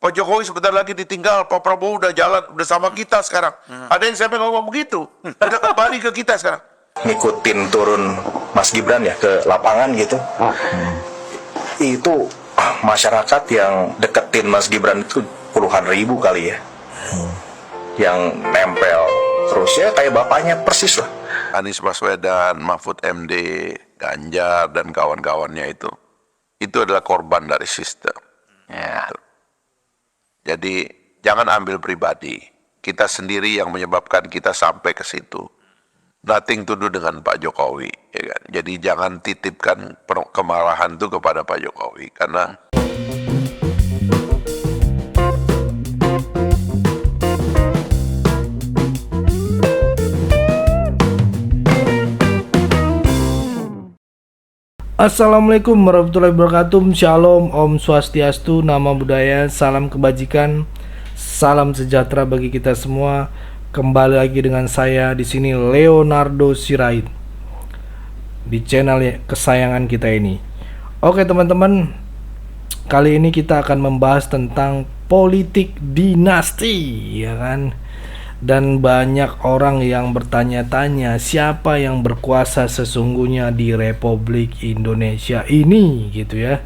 Pak Jokowi sebentar lagi ditinggal, Pak Prabowo udah jalan, udah sama kita sekarang. Ada yang sampai ngomong begitu, udah kembali ke kita sekarang. Ngikutin turun Mas Gibran ya ke lapangan gitu. Itu masyarakat yang deketin Mas Gibran itu puluhan ribu kali ya. Yang nempel terus ya kayak bapaknya persis lah. Anies Baswedan, Mahfud MD, Ganjar dan kawan-kawannya itu adalah korban dari sistem. Ya. Jadi jangan ambil pribadi. Kita sendiri yang menyebabkan kita sampai ke situ. Nothing to do dengan Pak Jokowi. Ya kan? Jadi jangan titipkan kemarahan itu kepada Pak Jokowi. Karena Assalamualaikum warahmatullahi wabarakatuh. Shalom, Om Swastiastu, Nama Budaya, salam kebajikan, salam sejahtera bagi kita semua. Kembali lagi dengan saya di sini Leonardo Sirait di channel kesayangan kita ini. Oke teman-teman, kali ini kita akan membahas tentang politik dinasti, ya kan? Dan banyak orang yang bertanya-tanya siapa yang berkuasa sesungguhnya di Republik Indonesia ini, gitu ya.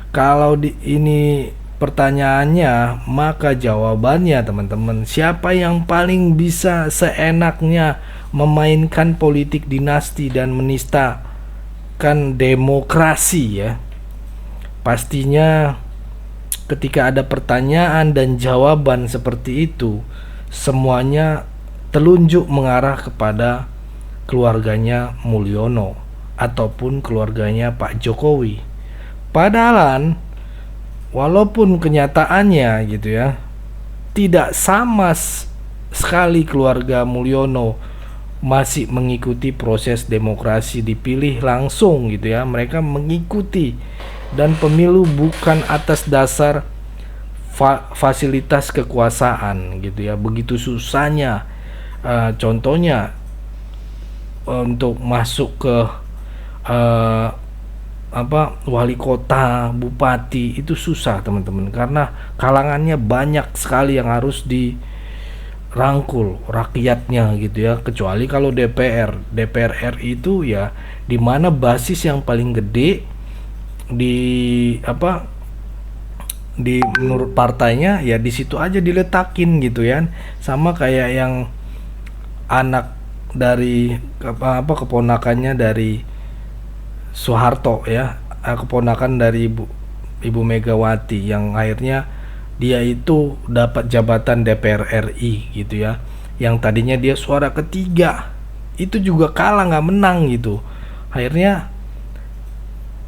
Kalau ini pertanyaannya, maka jawabannya teman-teman, siapa yang paling bisa seenaknya memainkan politik dinasti dan menistakan demokrasi ya. Pastinya ketika ada pertanyaan dan jawaban seperti itu, semuanya telunjuk mengarah kepada keluarganya Mulyono ataupun keluarganya Pak Jokowi. Padahal walaupun kenyataannya gitu ya, tidak sama sekali keluarga Mulyono masih mengikuti proses demokrasi dipilih langsung gitu ya. Mereka mengikuti, dan pemilu bukan atas dasar fasilitas kekuasaan gitu ya. Begitu susahnya contohnya untuk masuk ke wali kota, bupati, itu susah teman-teman, karena kalangannya banyak sekali yang harus dirangkul rakyatnya gitu ya. Kecuali kalau DPR RI itu ya, dimana basis yang paling gede di menurut partainya ya, di situ aja diletakin gitu ya. Sama kayak yang anak dari keponakannya dari Soeharto ya, keponakan dari Ibu Megawati, yang akhirnya dia itu dapat jabatan DPR RI gitu ya. Yang tadinya dia suara ketiga, itu juga kalah, nggak menang gitu. Akhirnya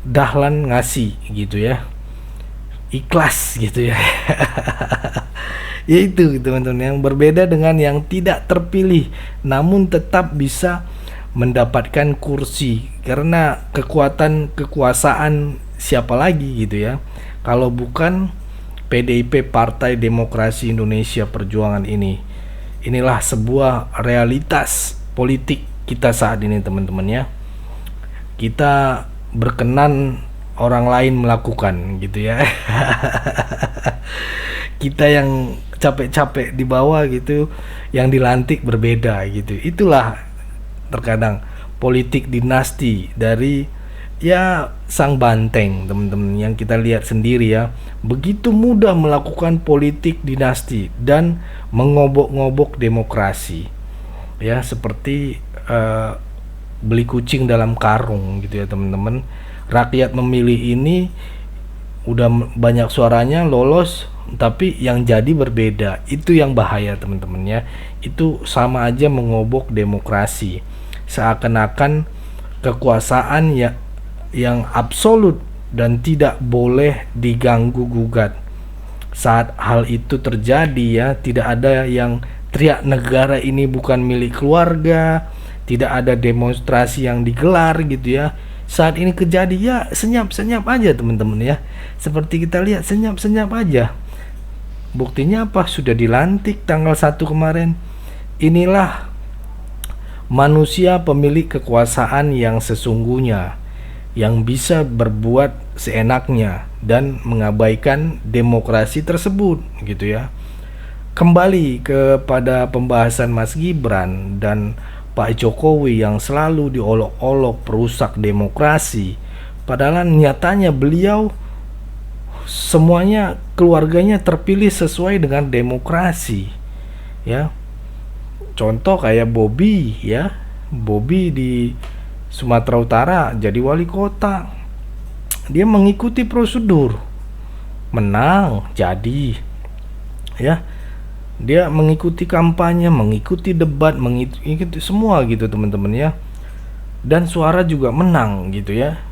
Dahlan ngasih gitu ya, ikhlas gitu ya. Ya itu teman-teman, yang berbeda dengan yang tidak terpilih namun tetap bisa mendapatkan kursi, karena kekuasaan siapa lagi gitu ya kalau bukan PDIP, Partai Demokrasi Indonesia Perjuangan ini. Inilah sebuah realitas politik kita saat ini teman-teman ya. Kita berkenan orang lain melakukan gitu ya. Kita yang capek-capek di bawah gitu, yang dilantik berbeda gitu. Itulah terkadang politik dinasti dari ya sang banteng teman-teman, yang kita lihat sendiri ya. Begitu mudah melakukan politik dinasti dan mengobok-ngobok demokrasi ya, seperti beli kucing dalam karung gitu ya teman-teman. Rakyat memilih ini udah banyak suaranya, lolos, tapi yang jadi berbeda. Itu yang bahaya teman-teman ya. Itu sama aja mengobok demokrasi. Seakan-akan kekuasaan ya yang absolut dan tidak boleh diganggu gugat. Saat hal itu terjadi ya, tidak ada yang teriak negara ini bukan milik keluarga, tidak ada demonstrasi yang digelar gitu ya. Saat ini kejadian ya senyap-senyap aja teman-teman ya. Seperti kita lihat, senyap-senyap aja. Buktinya apa? Sudah dilantik tanggal 1 kemarin. Inilah manusia pemilik kekuasaan yang sesungguhnya, yang bisa berbuat seenaknya dan mengabaikan demokrasi tersebut gitu ya. Kembali kepada pembahasan Mas Gibran dan Pak Jokowi yang selalu diolok-olok perusak demokrasi, padahal nyatanya beliau semuanya keluarganya terpilih sesuai dengan demokrasi ya. Contoh kayak Bobby ya, Bobby di Sumatera Utara jadi wali kota, dia mengikuti prosedur, menang jadi ya. Dia mengikuti kampanye, mengikuti debat, mengikuti semua gitu teman-teman ya. Dan suara juga menang gitu ya.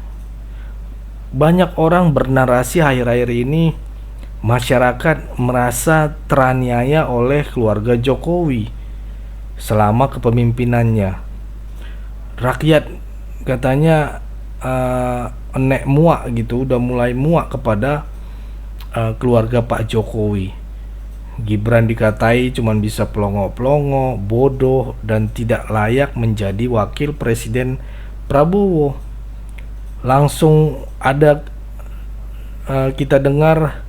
Banyak orang bernarasi akhir-akhir ini masyarakat merasa teraniaya oleh keluarga Jokowi selama kepemimpinannya. Rakyat katanya enek muak gitu, udah mulai muak kepada keluarga Pak Jokowi. Gibran dikatai cuman bisa pelongo-pelongo, bodoh, dan tidak layak menjadi wakil presiden Prabowo. Langsung ada kita dengar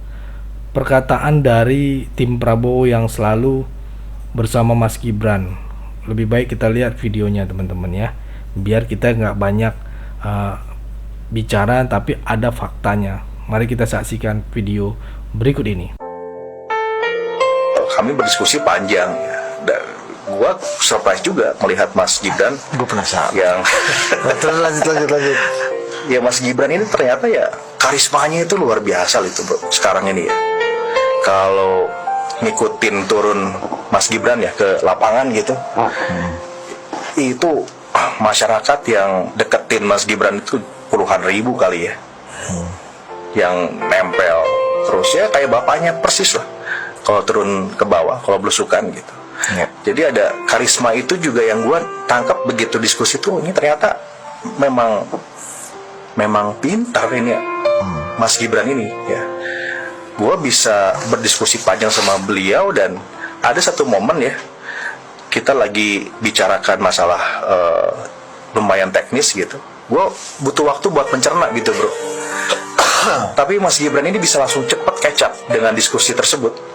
perkataan dari tim Prabowo yang selalu bersama Mas Gibran. Lebih baik kita lihat videonya teman-teman ya, biar kita nggak banyak bicara tapi ada faktanya. Mari kita saksikan video berikut ini. Kami berdiskusi panjang ya. Dan gua surprise juga melihat Mas Gibran. Gue penasaran. Yang Terus lanjut. ya Mas Gibran ini ternyata ya karismanya itu luar biasa itu bro. Sekarang ini ya. Kalau ngikutin turun Mas Gibran ya ke lapangan gitu, itu masyarakat yang deketin Mas Gibran itu puluhan ribu kali ya. Yang nempel terus ya kayak bapaknya persis lah. Kalau turun ke bawah, kalau belusukan gitu. Ya. Jadi ada karisma itu juga yang gue tangkap begitu diskusi tuh, ini ternyata memang pintar ini ya, Mas Gibran ini ya. Gue bisa berdiskusi panjang sama beliau dan ada satu momen ya, kita lagi bicarakan masalah lumayan teknis gitu. Gue butuh waktu buat mencerna gitu bro. Tapi Mas Gibran ini bisa langsung cepet catch up dengan diskusi tersebut.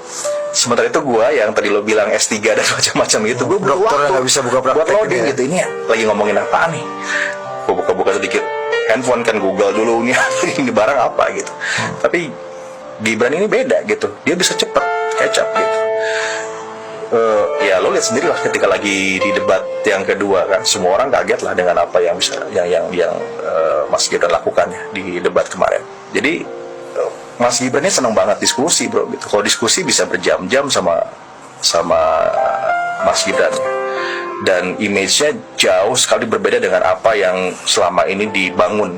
Sementara itu gue yang tadi lo bilang S3 dan macam-macam gitu, gue butuh waktu nggak bisa buka praktek buat loading ya. gitu. Ini ya, lagi ngomongin apa nih? Gue buka-buka sedikit handphone kan, Google dulu nih ini barang apa gitu. Tapi Gibran ini beda gitu, dia bisa cepet catch up gitu. Ya lo lihat sendiri lah ketika lagi di debat yang kedua kan, semua orang kaget lah dengan apa yang bisa yang Mas Gibran lakukan ya di debat kemarin. Jadi Mas Gibran ini seneng banget diskusi bro gitu. Kalau diskusi bisa berjam-jam sama Mas Gibran ya. Dan image-nya jauh sekali berbeda dengan apa yang selama ini dibangun,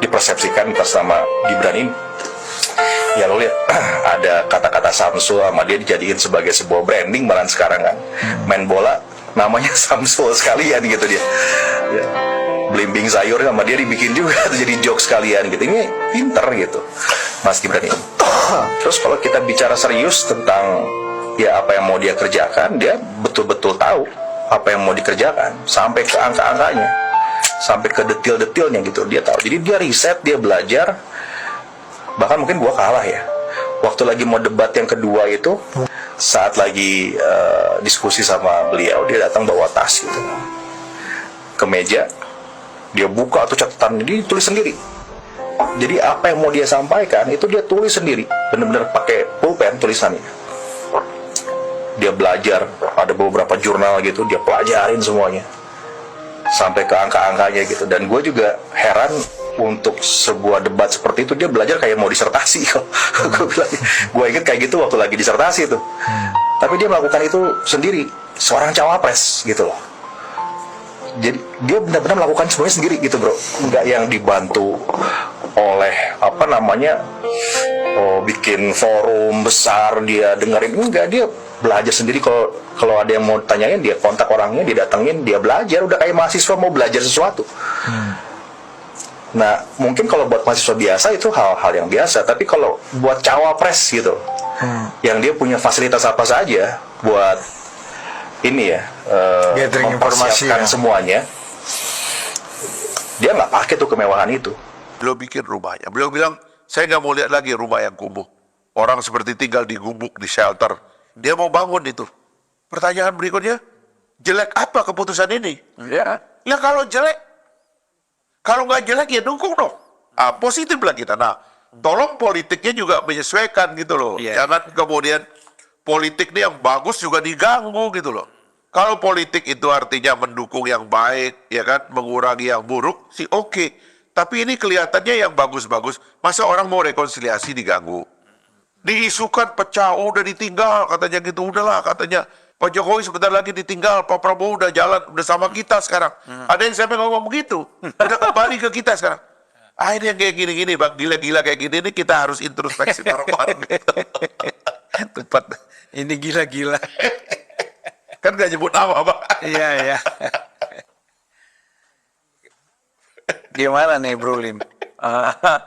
dipersepsikan atas nama Gibran ini. Ya lo lihat ada kata-kata Samsul sama dia dijadiin sebagai sebuah branding malah sekarang kan. Main bola namanya Samsul sekalian gitu dia. Ya. Belimbing sayur sama dia dibikin juga jadi joke sekalian gitu. Ini pinter gitu Mas Gibran ini. Terus kalau kita bicara serius tentang ya apa yang mau dia kerjakan, dia betul-betul tahu apa yang mau dikerjakan sampai ke angka-angkanya, sampai ke detail-detailnya gitu dia tahu. Jadi dia riset, dia belajar. Bahkan mungkin gua kalah ya. Waktu lagi mau debat yang kedua itu, saat lagi diskusi sama beliau, dia datang bawa tas gitu ke meja. Dia buka tuh catatan, dia tulis sendiri. Jadi apa yang mau dia sampaikan itu dia tulis sendiri, benar-benar pakai pulpen tulisannya. Dia belajar, ada beberapa jurnal gitu, dia pelajarin semuanya sampai ke angka-angkanya gitu. Dan gue juga heran untuk sebuah debat seperti itu dia belajar kayak mau disertasi. Gue inget kayak gitu waktu lagi disertasi tuh. Tapi dia melakukan itu sendiri, seorang cawapres gitu loh. Jadi dia benar-benar melakukan semuanya sendiri gitu bro, nggak yang dibantu oleh apa namanya bikin forum besar dia dengerin, enggak, dia belajar sendiri. Kalau ada yang mau tanyain dia kontak orangnya, dia datengin, dia belajar, udah kayak mahasiswa mau belajar sesuatu. Nah mungkin kalau buat mahasiswa biasa itu hal-hal yang biasa, tapi kalau buat cawapres gitu yang dia punya fasilitas apa saja buat ini ya gathering informasi ya. semuanya, dia nggak pakai tuh kemewahan itu. Beliau bikin rumahnya. Beliau bilang, saya nggak mau lihat lagi rumah yang kumuh. Orang seperti tinggal di gubuk, di shelter. Dia mau bangun itu. Pertanyaan berikutnya, jelek apa keputusan ini? Ya kalau jelek, kalau nggak jelek ya dukung dong. Positif lah kita. Nah, tolong politiknya juga menyesuaikan gitu loh. Jangan kemudian politik ini yang bagus juga diganggu gitu loh. Kalau politik itu artinya mendukung yang baik, ya kan, mengurangi yang buruk, sih oke. Tapi ini kelihatannya yang bagus-bagus, masa orang mau rekonsiliasi diganggu? Diisukan pecah, udah ditinggal, katanya gitu, udahlah katanya. Pak Jokowi sebentar lagi ditinggal, Pak Prabowo udah jalan, udah sama kita sekarang. Ada yang sampai ngomong begitu, udah kembali ke kita sekarang. Ini yang kayak gini-gini, Bang, gila-gila kayak gini, ini kita harus introspeksi bareng-bareng. Tepat. Ini gila-gila. Kan gak nyebut nama, Bang. Iya, iya. Gimana nih Bro Lim?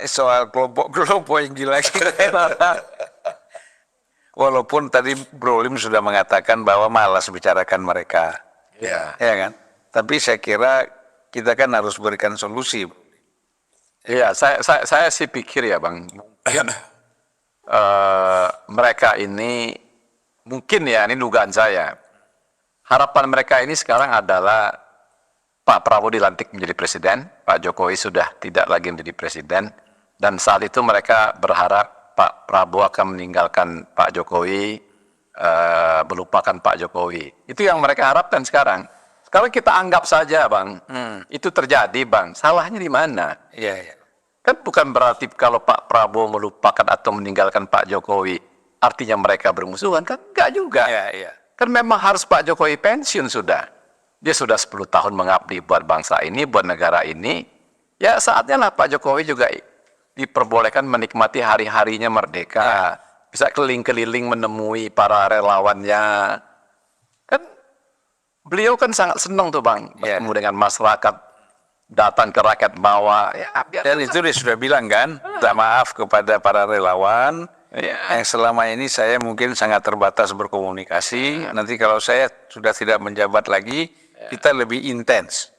Soal kelompok yang gila-gila. Walaupun tadi Bro Lim sudah mengatakan bahwa malas bicarakan mereka. Ya. Ya kan? Tapi saya kira kita kan harus berikan solusi. Iya, saya sih pikir ya Bang, mungkin mereka ini, mungkin ya, ini dugaan saya, harapan mereka ini sekarang adalah Pak Prabowo dilantik menjadi presiden, Pak Jokowi sudah tidak lagi menjadi presiden, dan saat itu mereka berharap Pak Prabowo akan meninggalkan Pak Jokowi, melupakan Pak Jokowi. Itu yang mereka harapkan sekarang. Sekarang kita anggap saja Bang, itu terjadi Bang, salahnya di mana? Iya, iya. Kan bukan berarti kalau Pak Prabowo melupakan atau meninggalkan Pak Jokowi, artinya mereka bermusuhan, kan enggak juga. Iya, iya. Kan memang harus Pak Jokowi pensiun sudah. Dia sudah 10 tahun mengabdi buat bangsa ini, buat negara ini. Ya saatnya lah Pak Jokowi juga diperbolehkan menikmati hari-harinya merdeka. Bisa keliling-keliling menemui para relawannya. Kan beliau kan sangat senang tuh Bang, bertemu dengan masyarakat, datang ke rakyat bawah. Ya, Dan itu dia sudah bilang kan, minta maaf kepada para relawan yang selama ini saya mungkin sangat terbatas berkomunikasi. Nanti kalau saya sudah tidak menjabat lagi, kita lebih intens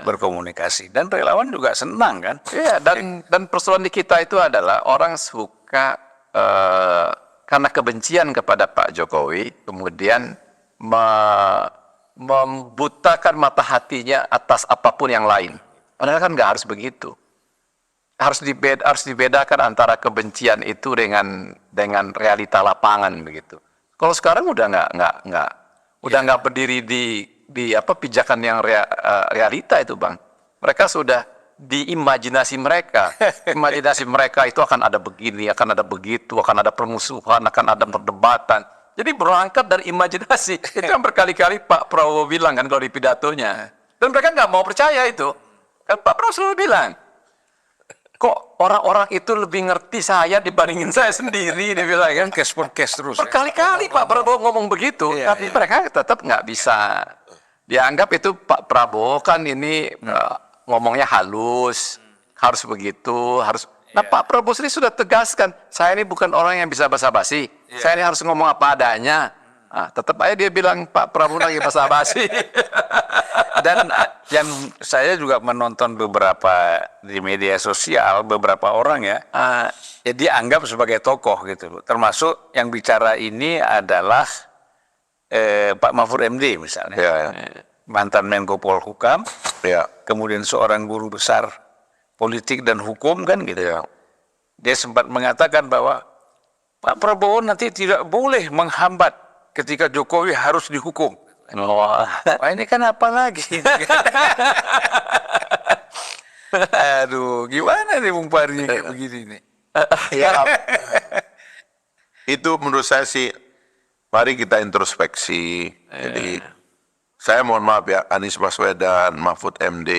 berkomunikasi. Dan relawan juga senang kan? Iya, dan persoalan di kita itu adalah orang suka karena kebencian kepada Pak Jokowi, kemudian membutakan mata hatinya atas apapun yang lain. Padahal kan nggak harus begitu. Harus dibedakan antara kebencian itu dengan realita lapangan begitu. Kalau sekarang udah nggak berdiri di pijakan yang realita itu Bang. Mereka sudah di imajinasi mereka. Imajinasi mereka itu akan ada begini, akan ada begitu, akan ada permusuhan, akan ada perdebatan. Jadi berangkat dari imajinasi. Itu yang berkali-kali Pak Prabowo bilang kan kalau di pidatonya. Dan mereka nggak mau percaya itu. Kan Pak Prabowo selalu bilang, kok orang-orang itu lebih ngerti saya dibandingin saya sendiri, dia bilang kan. Case for case terus. Berkali-kali Pak Prabowo ngomong begitu, tapi mereka tetap nggak bisa. Dianggap itu Pak Prabowo kan ini ngomongnya halus, harus begitu, harus. Nah Pak Prabowo sendiri sudah tegaskan, saya ini bukan orang yang bisa basa-basi, saya ini harus ngomong apa adanya. Nah, tetap aja dia bilang Pak Prabowo lagi basa-basi. Dan yang saya juga menonton beberapa di media sosial, beberapa orang ya dia anggap sebagai tokoh gitu loh. Termasuk yang bicara ini adalah Pak Mahfud MD misalnya, mantan Menko Polhukam, kemudian seorang guru besar politik dan hukum kan gitu. Dia sempat mengatakan bahwa Pak Prabowo nanti tidak boleh menghambat ketika Jokowi harus dihukum. Wah, ini kan apa lagi? Aduh, gimana nih Bung Pardi kayak begini nih? Itu menurut saya sih, mari kita introspeksi. Jadi, saya mohon maaf ya, Anies Baswedan, Mahfud MD,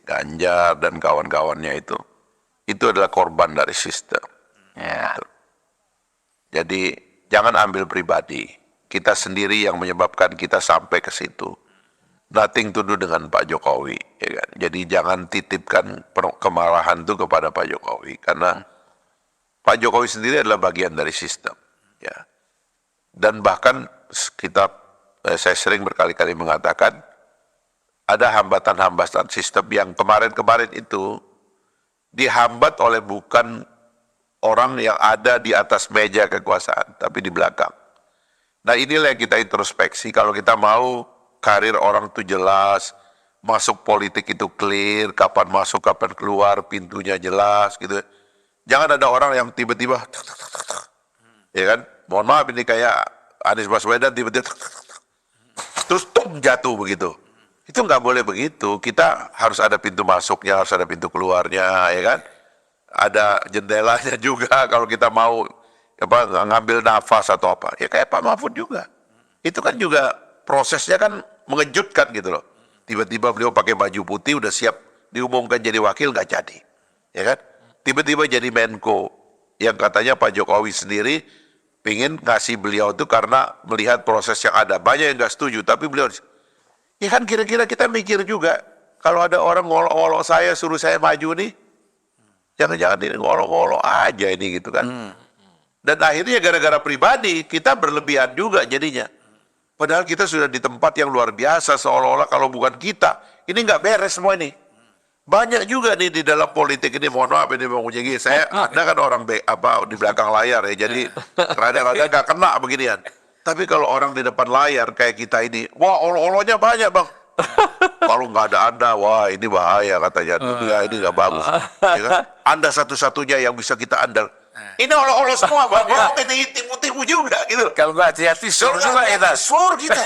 Ganjar, dan kawan-kawannya itu adalah korban dari sistem. Jadi, jangan ambil pribadi. Kita sendiri yang menyebabkan kita sampai ke situ. Nothing to do dengan Pak Jokowi. Ya kan? Jadi jangan titipkan kemarahan itu kepada Pak Jokowi. Karena Pak Jokowi sendiri adalah bagian dari sistem. Ya. Dan bahkan saya sering berkali-kali mengatakan, ada hambatan-hambatan sistem yang kemarin-kemarin itu dihambat oleh bukan orang yang ada di atas meja kekuasaan, tapi di belakang. Nah inilah yang kita introspeksi, kalau kita mau karir orang itu jelas, masuk politik itu clear, kapan masuk, kapan keluar, pintunya jelas gitu. Jangan ada orang yang tiba-tiba, ya kan, mohon maaf ini kayak Anies Baswedan tiba-tiba, terus jatuh begitu. Itu nggak boleh begitu, kita harus ada pintu masuknya, harus ada pintu keluarnya, ya kan. Ada jendelanya juga kalau kita mau ngambil nafas atau apa. Ya kayak Pak Mahfud juga. Itu kan juga prosesnya kan mengejutkan gitu loh. Tiba-tiba beliau pakai baju putih udah siap diumumkan jadi wakil, nggak jadi. Ya kan? Tiba-tiba jadi Menko. Yang katanya Pak Jokowi sendiri pingin ngasih beliau itu karena melihat proses yang ada. Banyak yang nggak setuju, tapi beliau, ya kan kira-kira kita mikir juga. Kalau ada orang ngolok-ngolok saya, suruh saya maju nih, jangan-jangan ini ngolok-ngolok aja ini gitu kan. Dan akhirnya gara-gara pribadi, kita berlebihan juga jadinya. Padahal kita sudah di tempat yang luar biasa, seolah-olah kalau bukan kita, ini nggak beres semua ini. Banyak juga nih di dalam politik ini, mohon maaf ini Bang Ujegi, Anda kan orang di belakang layar ya, jadi kadang-kadang nggak kena beginian. Tapi kalau orang di depan layar kayak kita ini, wah olo-olonya banyak Bang. Kalau nggak ada Anda, wah ini bahaya katanya, ya, ini nggak bagus. Ya kan? Anda satu-satunya yang bisa kita andal. Ini olo-olo semua Bang, kita tipu-tipu juga gitu. Kalau nggak hati-hati, sur juga kita. Sur kita.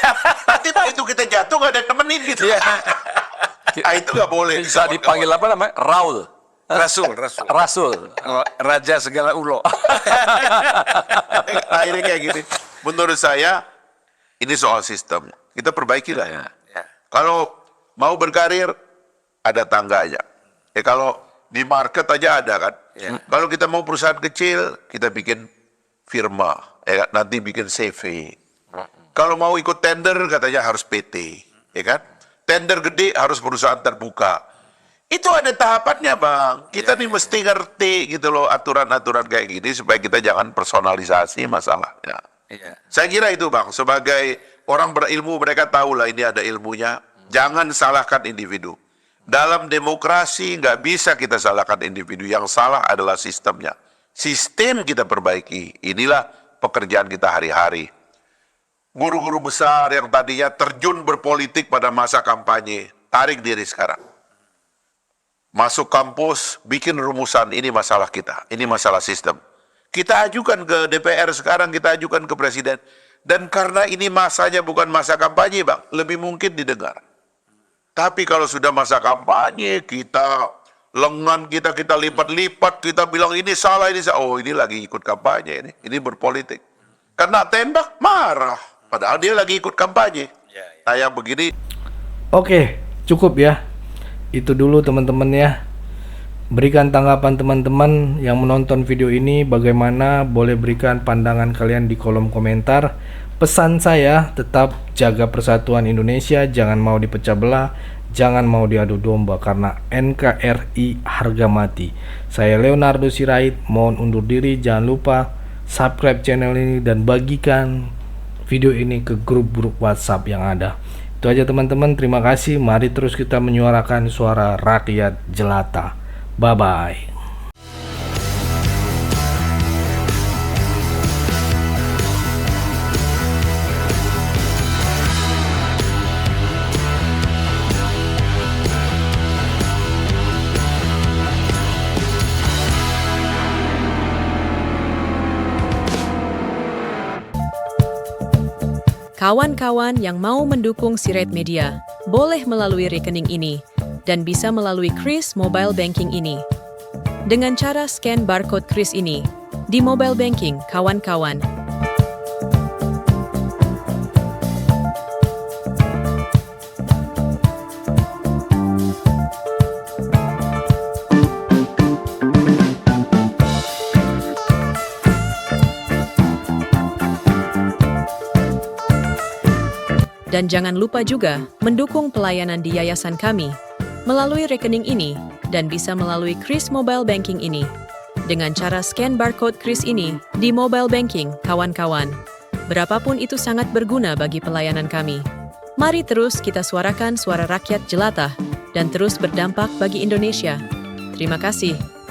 Nanti begitu kita jatuh nggak ada yang nemenin gitu. Itu nggak boleh. Bisa dipanggil apa namanya? Raul. Rasul. Raja segala ulo. Akhirnya kayak gini. Menurut saya, ini soal sistem. Kita perbaiki lah ya. Kalau mau berkarir, ada tangganya. Ya kalau di market aja ada kan. Kalau kita mau perusahaan kecil, kita bikin firma. Ya, nanti bikin CV. Kalau mau ikut tender, katanya harus PT. Ya kan? Tender gede harus perusahaan terbuka. Itu ada tahapannya Bang. Kita nih mesti ngerti gitu loh aturan-aturan kayak gini supaya kita jangan personalisasi masalahnya. Saya kira itu Bang, sebagai orang berilmu mereka tahu lah ini ada ilmunya. Jangan salahkan individu. Dalam demokrasi nggak bisa kita salahkan individu. Yang salah adalah sistemnya. Sistem kita perbaiki. Inilah pekerjaan kita hari-hari. Guru-guru besar yang tadinya terjun berpolitik pada masa kampanye, tarik diri sekarang. Masuk kampus, bikin rumusan, ini masalah kita, ini masalah sistem. Kita ajukan ke DPR sekarang, kita ajukan ke Presiden. Dan karena ini masanya bukan masa kampanye Bang, lebih mungkin didengar. Tapi kalau sudah masa kampanye, kita lengan kita lipat-lipat, kita bilang ini salah, oh ini lagi ikut kampanye, ini berpolitik. Karena tembak, marah. Padahal dia lagi ikut kampanye. Nah yang begini. Oke, cukup ya. Itu dulu teman-teman ya. Berikan tanggapan teman-teman yang menonton video ini bagaimana, boleh berikan pandangan kalian di kolom komentar. Pesan saya, tetap jaga persatuan Indonesia, jangan mau dipecah belah, jangan mau diadu domba karena NKRI harga mati. Saya Leonardo Sirait, mohon undur diri, jangan lupa subscribe channel ini dan bagikan video ini ke grup-grup WhatsApp yang ada. Itu aja teman-teman, terima kasih. Mari terus kita menyuarakan suara rakyat jelata. Bye-bye. Kawan-kawan yang mau mendukung Sirait Media, boleh melalui rekening ini, dan bisa melalui Kris Mobile Banking ini. Dengan cara scan barcode Kris ini, di mobile banking, kawan-kawan. Dan jangan lupa juga mendukung pelayanan di yayasan kami melalui rekening ini dan bisa melalui Kris Mobile Banking ini. Dengan cara scan barcode Kris ini di mobile banking, kawan-kawan. Berapapun itu sangat berguna bagi pelayanan kami. Mari terus kita suarakan suara rakyat jelata dan terus berdampak bagi Indonesia. Terima kasih.